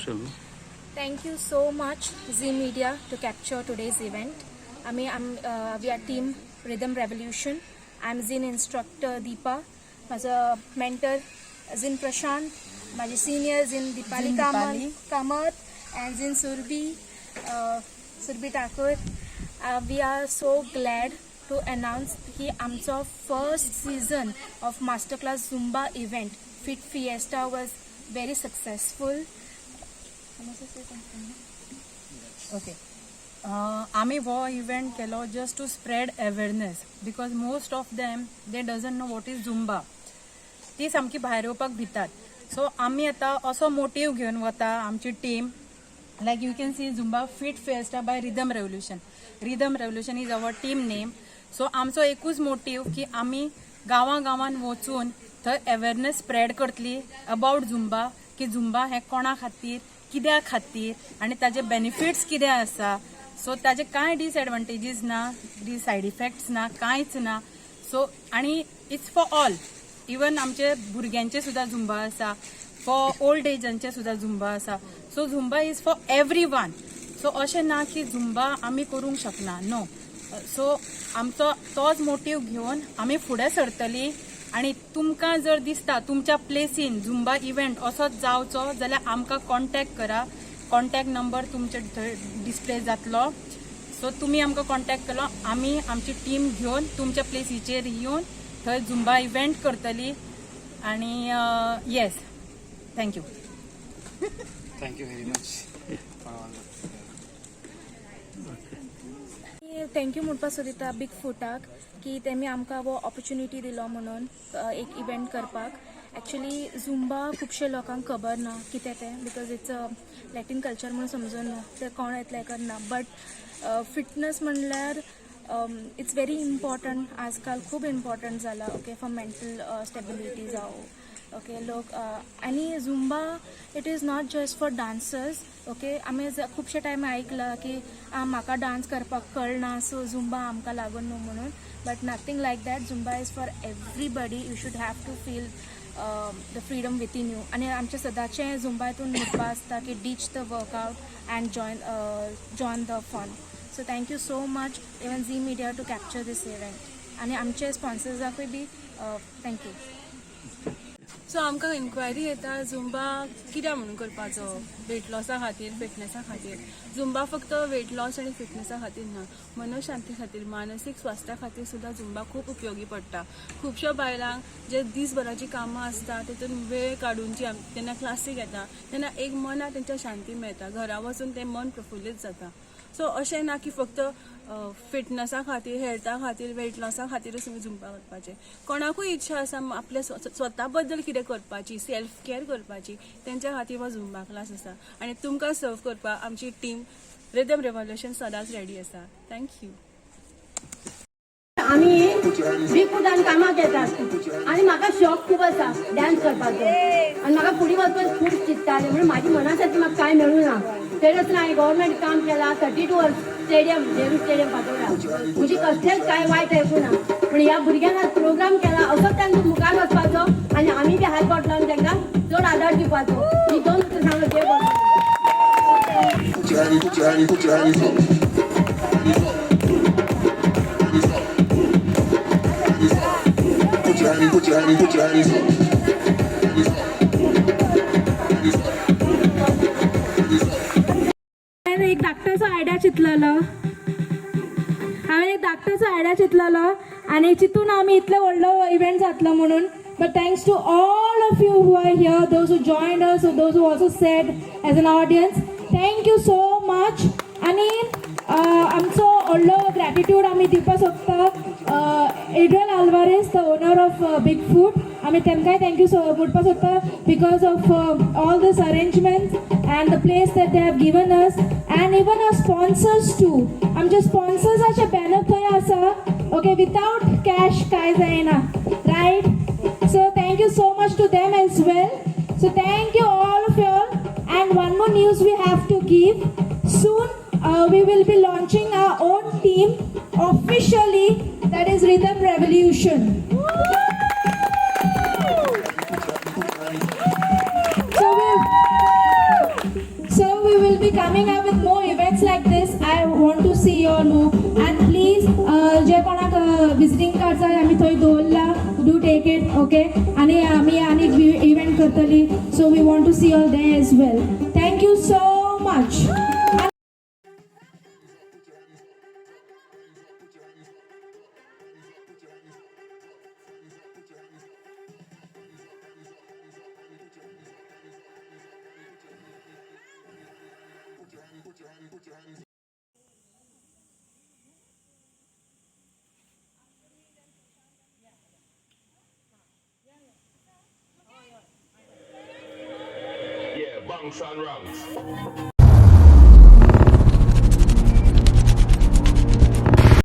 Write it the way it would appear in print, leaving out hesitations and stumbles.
Thank you so much, Z Media, to capture today's event. We are team Rhythm Revolution. I'm Zin instructor Deepa. माझा mentor Zin Prashant. माझे senior Zin Dipali Kamath and Zin Surbi Thakur. We are so glad to announce की आमचा first season of masterclass Zumba event FIESTA was very successful. Okay. आम्ही वो event केलो just to spread awareness because most of them they doesn't know what is Zumba. ती सामकी भायर येवपाक भितात. So आम्ही आता असो मोटीव घेवन वता आमची team. Like you can see Zumba fit fiesta bye rhythm revolution. Rhythm revolution is our team name. So आमचो एकूच मोटीव की आम्ही गांवांत वचून थंय अवेअरनेस स्प्रेड करतली अबाउट झुंबा की झुंबा हे कोणा खातीर कित्या खातीर आनी ताजे बेनिफिट्स कितें आसा. सो ताजे कांय डिसएडवांटेजीस ना, सायड इफेक्ट्स ना, कांयच ना. सो आनी इट्स फॉर ऑल. इवन आमचे भुरग्यांचे सुद्धा झुंबा आसा, फॉर ओल्ड एजांचे सुद्धा झुंबा आसा. So Zumba is for every one. So अशें ना की झुंबा आमी करूंक शकना, नो. सो आमचो तोच मोटीव घेवन आमी फुडें सरतली. आणि तुमकां जर दिसता तुमच्या प्लेसीन झुंबा इव्हेंट असोच जावचो जाल्यार आमकां कॉन्टॅक्ट करा. कॉन्टॅक्ट नंबर तुमचे डिस्प्ले जातलो. सो तुमी आमकां कॉन्टॅक्ट केलो, आमी आमची टीम घेवन तुमच्या प्लेसीचेर येवन थंय झुंबा इव्हेंट करतली. आणि yes, thank you. Thank you very much. Thank you म्हणपाक सोदिता बिग फुटाक की तेमी आमकां वो ऑपॉर्च्युनिटी दिलो म्हणून एक इव्हेंट करपाक. एक्चुअली झुंबा खुबशे लोकांक खबर ना कितें तें, because it's a Latin culture म्हणून समजून ना, ते कोण येतले करना. बट फिटनेस म्हणल्यार इट्स व्हेरी इम्पॉर्टंट. आजकाल खूब इम्पॉर्टंट जाला. ओके, फॉर मेंटल स्टेबिलिटी जावं. ओके, लोक आनी Zumba it is not just for dancers. Okay, आमी खुबशे टायम आयकला की म्हाका डान्स करपाक कळना सो झुंबा आमकां लागून न्हू म्हणून. But nothing like that. Zumba is for everybody. You should have to feel the freedom within you. आनी आमचे सदांचें झुंबा हितून म्हणपा आसता की ditch the workout and join the fun. So thank you so much even Zee media to capture this event. आनी आमचे स्पॉन्सर्साकूय बी थँक्यू. सो आमकां इन्क्वायरी येता झुंबा कित्याक म्हणून करपाचो, वेट लॉसा खातीर, फिटनेसा खातीर. झुंबा फक्त वेट लॉस आनी फिटनेसा खातीर ना, मनशांती खातीर, मानसीक स्वास्थ्या खातीर सुद्धा झुंबा खूब उपयोगी पडटा. खुबश्या बायलांक जे दिसभराची कामां आसता तेतून वेळ काडून तेन्ना क्लासीक येता तेन्ना एक मनाक तेंच्या शांती मेळटा. घरा वचून तें मन प्रफुल्लीत जाता. सो अशें ना की फक्त फिटनेसा खातीर, हेल्था खातीर, वेट लॉसा खातीरच तुमी झुंबा करपाचें. कोणाकूय इच्छा आसा आपल्या स्वता बद्दल कितें करपाची, सेल्फ केअर करपाची, तेंच्या खातीर हो झुंबा क्लास आसा. आनी तुमकां सर्व करपाक आमची टीम रिदम रेव्होल्युशन सदांच रेडी आसा. थँक्यू. आम्ही बिग फुटान कामाक येतात आनी म्हाका शॉक खूब आसा डान्स करपाचो. आनी म्हाका फुडें वचपाक खूब चिंततालें म्हणून म्हाजी मना सारकी म्हाका कांय मेळूं ना. तरी आसतना हांवें गव्हर्मेंट काम केलां. 32 वर्स स्टेडियम नेहरू स्टेडियम फातोर्डा. म्हजी कसलेंच कांय वायट आयकूं ना. पूण ह्या भुरग्यांक आज प्रोग्राम केला असोच तांकां मुखार वचपाचो आनी आमी बी हात बोट लावन तांकां चड आदार दिवपाचो. ही दोन सांगलो देव बरो. एक धाकटोसो आयडिया चिंतलेलो आनी चिंतून आमी इतलो व्हडलो इव्हेंट जातलो म्हणून. But thanks to all of you who are here, those who joined us, those who also said as an audience, thank you so much. आनी आमचो व्हडलो ग्रॅटिट्यूड आमी दिवपाक सोदता Adrian Alvares, the owner of Big Foot. आमी तेमकांय थँक्यू म्हणपाक सोदता because of all this arrangements and the place that they have given us, and even our sponsors too. आमचे स्पॉन्सर्साचे बॅनर थंय आसा. ओके, विथआउट कॅश कांय जायना, right? So thank you so much to them as well. So thank you all of y'all. And one more news we have to give. Soon we will be launching our own team officially, that is Rhythm Revolution. So be coming up with more events like this. I want to see you all more. And please, जे कोणाक visiting cards आहे आम्ही थंय दवरला, do take it, okay? आणि आम्ही आनी event करतली. So we want to see you all there as well. Thank you so much. Yeah, bunks and ranks.